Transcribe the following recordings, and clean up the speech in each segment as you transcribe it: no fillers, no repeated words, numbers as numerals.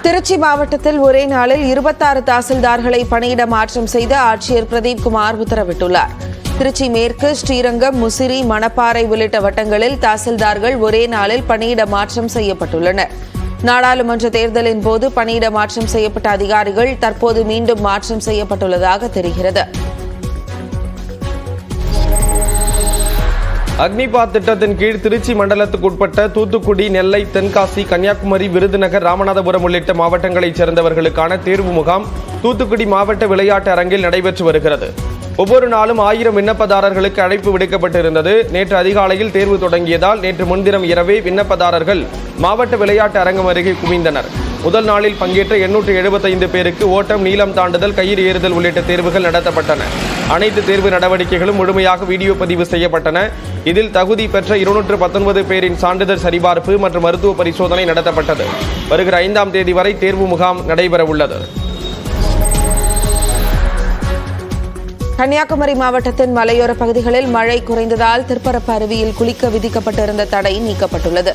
திருச்சி மாவட்டத்தில் ஒரே நாளில் 26 தாசில்தார்களை பணியிட மாற்றம் செய்த ஆட்சியர் பிரதீப்குமார் உத்தரவிட்டுள்ளார். திருச்சி மேற்கு, ஸ்ரீரங்கம், முசிறி, மணப்பாறை உள்ளிட்ட வட்டங்களில் தாசில்தார்கள் ஒரே நாளில் பணியிட மாற்றம் செய்யப்பட்டுள்ளனர். நாடாளுமன்ற தேர்தலின் போது பணியிட மாற்றம் செய்யப்பட்ட அதிகாரிகள் தற்போது மீண்டும் மாற்றம் செய்யப்பட்டுள்ளதாக தெரிகிறது. அக்னிபாத் திட்டத்தின் கீழ் திருச்சி மண்டலத்துக்குட்பட்ட தூத்துக்குடி, நெல்லை, தென்காசி, கன்னியாகுமரி, விருதுநகர், ராமநாதபுரம் உள்ளிட்ட மாவட்டங்களைச் சேர்ந்தவர்களுக்கான தேர்வு முகாம் தூத்துக்குடி மாவட்ட விளையாட்டு அரங்கில் நடைபெற்று வருகிறது. ஒவ்வொரு நாளும் 1000 விண்ணப்பதாரர்களுக்கு அழைப்பு விடுக்கப்பட்டிருந்தது. நேற்று அதிகாலையில் தேர்வு தொடங்கியதால் நேற்று முன்தினம் இரவே விண்ணப்பதாரர்கள் மாவட்ட விளையாட்டு அரங்கம் அருகே குவிந்தனர். முதல் நாளில் பங்கேற்ற 875 பேருக்கு ஓட்டம், நீளம் தாண்டுதல், கயிறு ஏறுதல் உள்ளிட்ட தேர்வுகள் நடத்தப்பட்டன. அனைத்து தேர்வு நடவடிக்கைகளும் முழுமையாக வீடியோ பதிவு செய்யப்பட்டன. இதில் தகுதி பெற்ற 219 பேரின் சான்றிதழ் சரிபார்ப்பு மற்றும் மருத்துவ பரிசோதனை நடத்தப்பட்டது. வருகிற 5ஆம் தேதி வரை தேர்வு முகாம் நடைபெறவுள்ளது. கன்னியாகுமரி மாவட்டத்தின் மலையோர பகுதிகளில் மழை குறைந்ததால் திருப்பரப்பு அருவியில் குளிக்க விதிக்கப்பட்டிருந்த தடை நீக்கப்பட்டுள்ளது.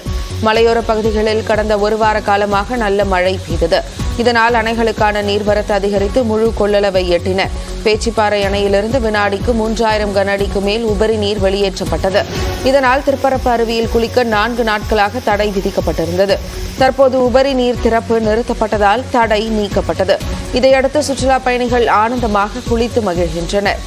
மலையோர பகுதிகளில் கடந்த ஒரு வார காலமாக நல்ல மழை பெய்தது. இதனால் அணைகளுக்கான நீர்வரத்து அதிகரித்து முழு கொள்ளளவை எட்டின. பேச்சிப்பாறை அணையிலிருந்து வினாடிக்கு 3000 கன அடிக்கு மேல் உபரி நீர் வெளியேற்றப்பட்டது. இதனால் திருப்பரப்பு அருவியில் குளிக்க 4 நாட்களாக தடை விதிக்கப்பட்டிருந்தது. தற்போது உபரி நீர் திறப்பு நிறுத்தப்பட்டதால் தடை நீக்கப்பட்டது. இதையடுத்து சுற்றுலா பயணிகள் ஆனந்தமாக குளித்து மகிழ்கின்றனர்.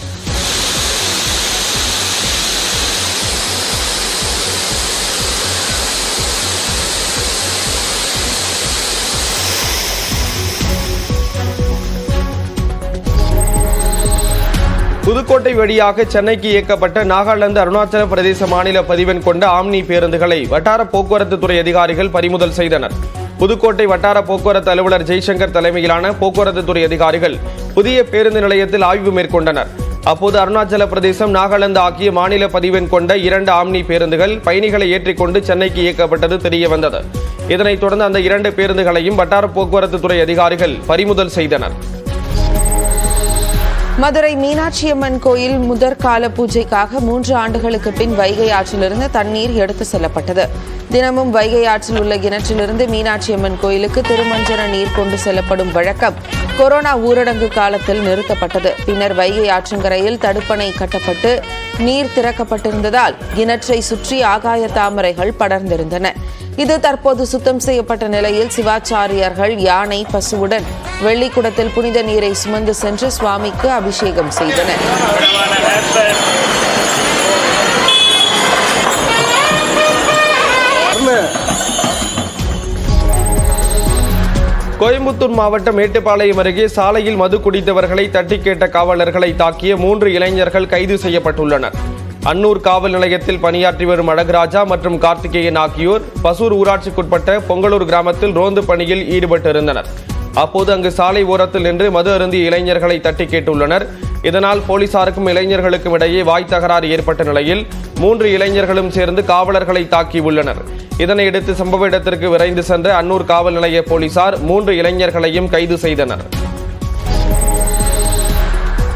புதுக்கோட்டை வழியாக சென்னைக்கு இயக்கப்பட்ட நாகாலாந்து, அருணாச்சல பிரதேச மாநில பதிவெண் கொண்ட ஆம்னி பேருந்துகளை வட்டார போக்குவரத்து துறை அதிகாரிகள் பறிமுதல் செய்தனர். புதுக்கோட்டை வட்டார போக்குவரத்து அலுவலர் ஜெய்சங்கர் தலைமையிலான போக்குவரத்து துறை அதிகாரிகள் புதிய பேருந்து நிலையத்தில் ஆய்வு மேற்கொண்டனர். அப்போது அருணாச்சல பிரதேசம், நாகாலாந்து ஆகிய மாநில பதிவெண் கொண்ட 2 ஆம்னி பேருந்துகள் பயணிகளை ஏற்றிக்கொண்டு சென்னைக்கு இயக்கப்பட்டது தெரியவந்தது. இதனைத் தொடர்ந்து அந்த 2 பேருந்துகளையும் வட்டார போக்குவரத்து துறை அதிகாரிகள் பறிமுதல் செய்தனர். மதுரை மீனாட்சியம்மன் கோயில் முதற்கால பூஜைக்காக 3 ஆண்டுகளுக்கு பின் வைகை ஆற்றிலிருந்து தண்ணீர் எடுத்து செல்லப்பட்டது. தினமும் வைகை ஆற்றில் உள்ள கிணற்றிலிருந்து மீனாட்சியம்மன் கோயிலுக்கு திருமஞ்சன நீர் கொண்டு செல்லப்படும் வழக்கம் கொரோனா ஊரடங்கு காலத்தில் நிறுத்தப்பட்டது. பின்னர் வைகை ஆற்றங்கரையில் தடுப்பணை கட்டப்பட்டு நீர் திறக்கப்பட்டிருந்ததால் கிணற்றை சுற்றி ஆகாய தாமரைகள் படர்ந்திருந்தன. இது தற்போது சுத்தம் செய்யப்பட்ட நிலையில் சிவாச்சாரியர்கள் யானை, பசுவுடன் வெள்ளிக்குடத்தில் புனித நீரை சுமந்து சென்று சுவாமிக்கு அபிஷேகம் செய்தனர். கோயம்புத்தூர் மாவட்டம் மேட்டுப்பாளையம் அருகே சாலையில் மது குடித்தவர்களை தட்டி கேட்ட காவலர்களை தாக்கிய 3 இளைஞர்கள் கைது செய்யப்பட்டுள்ளனர். அன்னூர் காவல் நிலையத்தில் பணியாற்றி வரும் அழகுராஜா மற்றும் கார்த்திகேயன் ஆகியோர் பசூர் ஊராட்சிக்குட்பட்ட பொங்கலூர் கிராமத்தில் ரோந்து பணியில் ஈடுபட்டிருந்தனர். அப்போது அங்கு சாலை ஓரத்தில் நின்று மது அருந்திய இளைஞர்களை தட்டி கேட்டுள்ளனர். இதனால் போலீசாருக்கும் இளைஞர்களுக்கும் இடையே வாய் தகராறு ஏற்பட்ட நிலையில் 3 இளைஞர்களும் சேர்ந்து காவலர்களை தாக்கியுள்ளனர். இதனையடுத்து சம்பவ இடத்திற்கு விரைந்து சென்ற அன்னூர் காவல் நிலைய போலீசார் 3 இளைஞர்களையும் கைது செய்தனர்.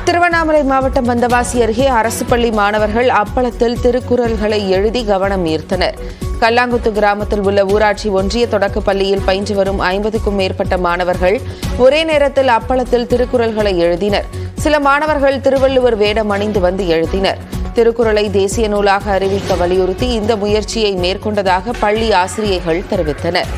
திருவண்ணாமலை மாவட்டம் வந்தவாசி அருகே அரசு பள்ளி மாணவர்கள் அப்பளத்தில் திருக்குறள்களை எழுதி கவனம் ஈர்த்தனர். கல்லாங்குத்து கிராமத்தில் உள்ள ஊராட்சி ஒன்றிய தொடக்க பள்ளியில் பயின்று வரும் 50க்கும் மேற்பட்ட மாணவர்கள் ஒரே நேரத்தில் அப்பளத்தில் திருக்குறள்களை எழுதினர். சில மாணவர்கள் திருவள்ளுவர் வேடம் அணிந்து வந்து எழுதினர். திருக்குறளை தேசிய நூலாக அறிவிக்க வலியுறுத்தி இந்த முயற்சியை மேற்கொண்டதாக பள்ளி ஆசிரியர்கள் தெரிவித்தனர்.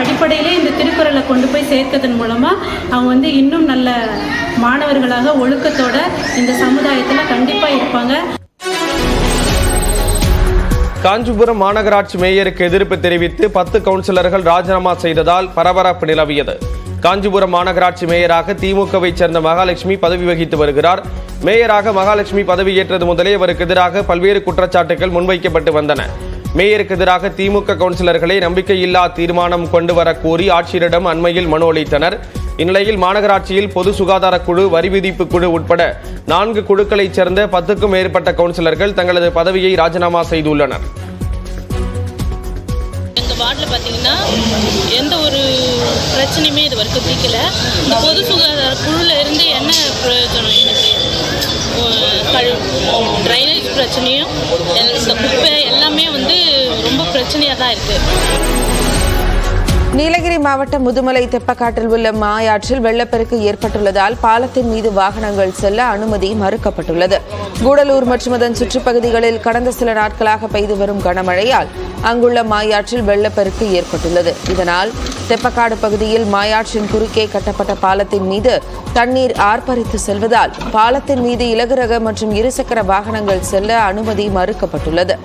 அடிப்படையிலே இந்த திருக்குறளை கொண்டு போய் சேர்க்கதன் மூலமா அவங்க இன்னும் நல்ல மாணவர்களாக ஒழுக்கத்தோட இந்த சமுதாயத்தில் கண்டிப்பா இருப்பாங்க. காஞ்சிபுரம் மாநகராட்சி மேயருக்கு எதிர்ப்பு தெரிவித்து 10 கவுன்சிலர்கள் ராஜினாமா செய்ததால் பரபரப்பு நிலவியது. காஞ்சிபுரம் மாநகராட்சி மேயராக திமுகவை சேர்ந்த மகாலட்சுமி பதவி வகித்து வருகிறார். மேயராக மகாலட்சுமி பதவியேற்றது முதலே அவருக்கு எதிராக பல்வேறு குற்றச்சாட்டுகள் முன்வைக்கப்பட்டு வந்தன. மேயருக்கு எதிராக திமுக கவுன்சிலர்களை நம்பிக்கையில்லா தீர்மானம் கொண்டு வர கோரி ஆட்சியரிடம் அண்மையில் மனு அளித்தனர். இந்நிலையில் மாநகராட்சியில் பொது சுகாதார குழு, வரி விதிப்பு குழு உட்பட 4 குழுக்களைச் சேர்ந்த 10க்கும் மேற்பட்ட கவுன்சிலர்கள் தங்களது பதவியை ராஜினாமா செய்துள்ளனர். எங்கள் வார்டில் பார்த்தீங்கன்னா எந்த ஒரு பிரச்சனையுமே இது வரைக்கும் தீர்க்கல. இந்த பொது சுகாதார குழுவில் இருந்து என்ன பிரயோஜனம்? எனக்கு ட்ரைனேஜ் தண்ணீர் பிரச்சனையும் இந்த குப்பை எல்லாமே வந்து ரொம்ப பிரச்சனையாக தான் இருக்குது. நீலகிரி மாவட்டம் முதுமலை தெப்பக்காட்டில் உள்ள மாயாற்றில் வெள்ளப்பெருக்கு ஏற்பட்டுள்ளதால் பாலத்தின் மீது வாகனங்கள் செல்ல அனுமதி மறுக்கப்பட்டுள்ளது. கூடலூர் மற்றும் அதன் சுற்றுப்பகுதிகளில் கடந்த சில நாட்களாக பெய்து வரும் கனமழையால் அங்குள்ள மாயாற்றில் வெள்ளப்பெருக்கு ஏற்பட்டுள்ளது. இதனால் தெப்பக்காடு பகுதியில் மாயாற்றின் குறுக்கே கட்டப்பட்ட பாலத்தின் மீது தண்ணீர் ஆர்ப்பரித்து செல்வதால் பாலத்தின் மீது இலகுரக மற்றும் இருசக்கர வாகனங்கள் செல்ல அனுமதி மறுக்கப்பட்டுள்ளது.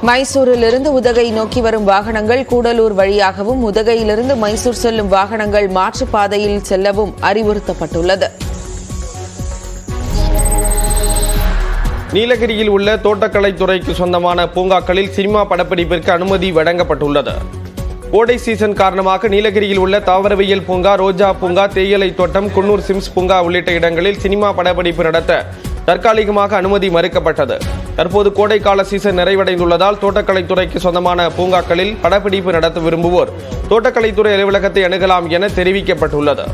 மைசூரிலிருந்து உதகை நோக்கி வரும் வாகனங்கள் கூடலூர் வழியாகவும் உதகையிலிருந்து மைசூர் செல்லும் வாகனங்கள் மாற்றுப்பாதையில் செல்லவும் அறிவுறுத்தப்பட்டுள்ளது. நீலகிரியில் உள்ள தோட்டக்கலைத்துறைக்கு சொந்தமான பூங்காக்களில் சினிமா படப்பிடிப்பிற்கு அனுமதி வழங்கப்பட்டுள்ளது. கோடை சீசன் காரணமாக நீலகிரியில் உள்ள தாவரவியல் பூங்கா, ரோஜா பூங்கா, தேயிலை தோட்டம், குன்னூர் சிம்ஸ் பூங்கா உள்ளிட்ட இடங்களில் சினிமா படப்பிடிப்பு நடத்த தற்காலிகமாக அனுமதி மறுக்கப்பட்டது. தற்போது கோடைக்கால சீசன் நிறைவடைந்துள்ளதால் தோட்டக்கலைத்துறைக்கு சொந்தமான பூங்காக்களில் படப்பிடிப்பு நடத்த விரும்புவோர் தோட்டக்கலைத்துறை அலுவலகத்தை அணுகலாம் என தெரிவிக்கப்பட்டுள்ளது.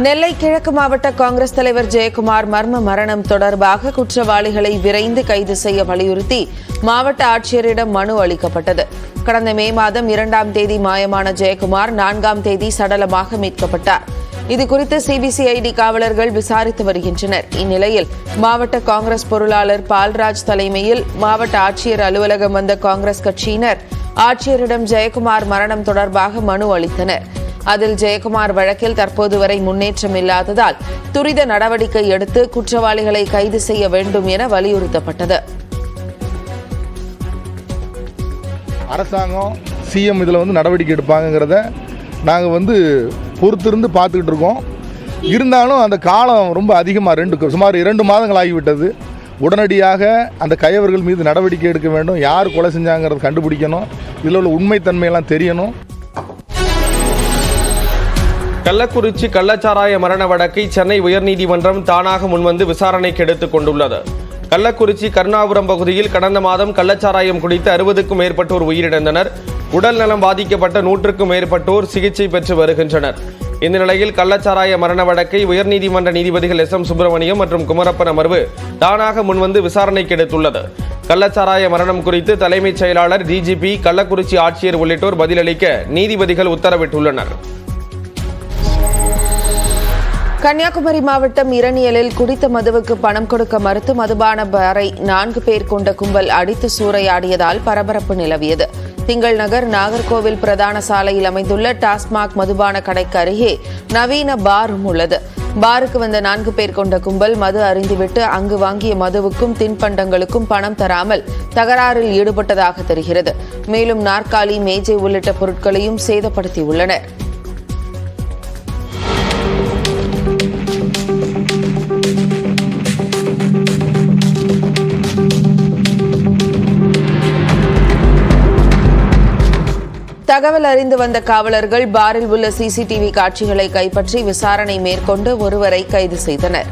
நெல்லை கிழக்கு மாவட்ட காங்கிரஸ் தலைவர் ஜெயக்குமார் மர்ம மரணம் தொடர்பாக குற்றவாளிகளை விரைந்து கைது செய்ய வலியுறுத்தி மாவட்ட ஆட்சியரிடம் மனு அளிக்கப்பட்டது. கடந்த மே மாதம் 2ஆம் தேதி மாயமான ஜெயக்குமார் 4ஆம் தேதி சடலமாக மீட்கப்பட்டார். இதுகுறித்து சிபிசிஐடி காவலர்கள் விசாரித்து வருகின்றனர். இந்நிலையில் மாவட்ட காங்கிரஸ் பொருளாளர் பால்ராஜ் தலைமையில் மாவட்ட ஆட்சியர் அலுவலகம் வந்த காங்கிரஸ் கட்சியினர் ஆட்சியரிடம் ஜெயக்குமார் மரணம் தொடர்பாக மனு அளித்தனர். அதில் ஜெயக்குமார் வழக்கில் தற்போது வரை முன்னேற்றம் இல்லாததால் துரித நடவடிக்கை எடுத்து குற்றவாளிகளை கைது செய்ய வேண்டும் என வலியுறுத்தப்பட்டது. அரசாங்கம் சிஎம் இதில் நடவடிக்கை எடுப்பாங்கிறத நாங்கள் பொறுத்திருந்து பார்த்துக்கிட்டு இருக்கோம். இருந்தாலும் அந்த காலம் ரொம்ப அதிகமாக சுமார் 2 மாதங்கள் ஆகிவிட்டது. உடனடியாக அந்த கயவர்கள் மீது நடவடிக்கை எடுக்க வேண்டும். யார் கொலை செஞ்சாங்கிறத கண்டுபிடிக்கணும். இதில் உள்ள உண்மைத்தன்மையெல்லாம் தெரியணும். கள்ளக்குறிச்சி கள்ளச்சாராய மரண வழக்கை சென்னை உயர்நீதிமன்றம் தானாக முன்வந்து விசாரணைக்கு எடுத்துக் கொண்டுள்ளது. கள்ளக்குறிச்சி கருணாபுரம் பகுதியில் கடந்த மாதம் கள்ளச்சாராயம் குடித்து 60க்கும் மேற்பட்டோர் உயிரிழந்தனர். உடல் நலம் பாதிக்கப்பட்ட 100க்கும் மேற்பட்டோர் சிகிச்சை பெற்று வருகின்றனர். இந்த நிலையில் கள்ளச்சாராய மரண வழக்கை உயர்நீதிமன்ற நீதிபதிகள் எஸ்.எம். சுப்பிரமணியம் மற்றும் குமரப்பன் அமர்வு தானாக முன்வந்து விசாரணைக்கு எடுத்துள்ளது. கள்ளச்சாராய மரணம் குறித்து தலைமைச் செயலாளர், டிஜிபி, கள்ளக்குறிச்சி ஆட்சியர் உள்ளிட்டோர் பதிலளிக்க நீதிபதிகள் உத்தரவிட்டுள்ளனர். கன்னியாகுமரி மாவட்டம் இரணியலில் குடித்த மதுவுக்கு பணம் கொடுக்க மறுத்து மதுபான பாரை 4 பேர் கொண்ட கும்பல் அடித்து சூறையாடியதால் பரபரப்பு நிலவியது. திங்கள் நகர் நாகர்கோவில் பிரதான சாலையில் அமைந்துள்ள டாஸ்மாக் மதுபான கடைக்கு அருகே நவீன பாரும் உள்ளது. பாருக்கு வந்த 4 பேர் கொண்ட கும்பல் மது அருந்திவிட்டு அங்கு வாங்கிய மதுவுக்கும் தின்பண்டங்களுக்கும் பணம் தராமல் தகராறில் ஈடுபட்டதாக தெரிகிறது. மேலும் நாற்காலி, மேஜை உள்ளிட்ட பொருட்களையும் சேதப்படுத்தியுள்ளனர். தகவல் அறிந்து வந்த காவலர்கள் பாரில் உள்ள சிசிடிவி காட்சிகளை கைப்பற்றி விசாரணை மேற்கொண்டு ஒருவரை கைது செய்தனர்.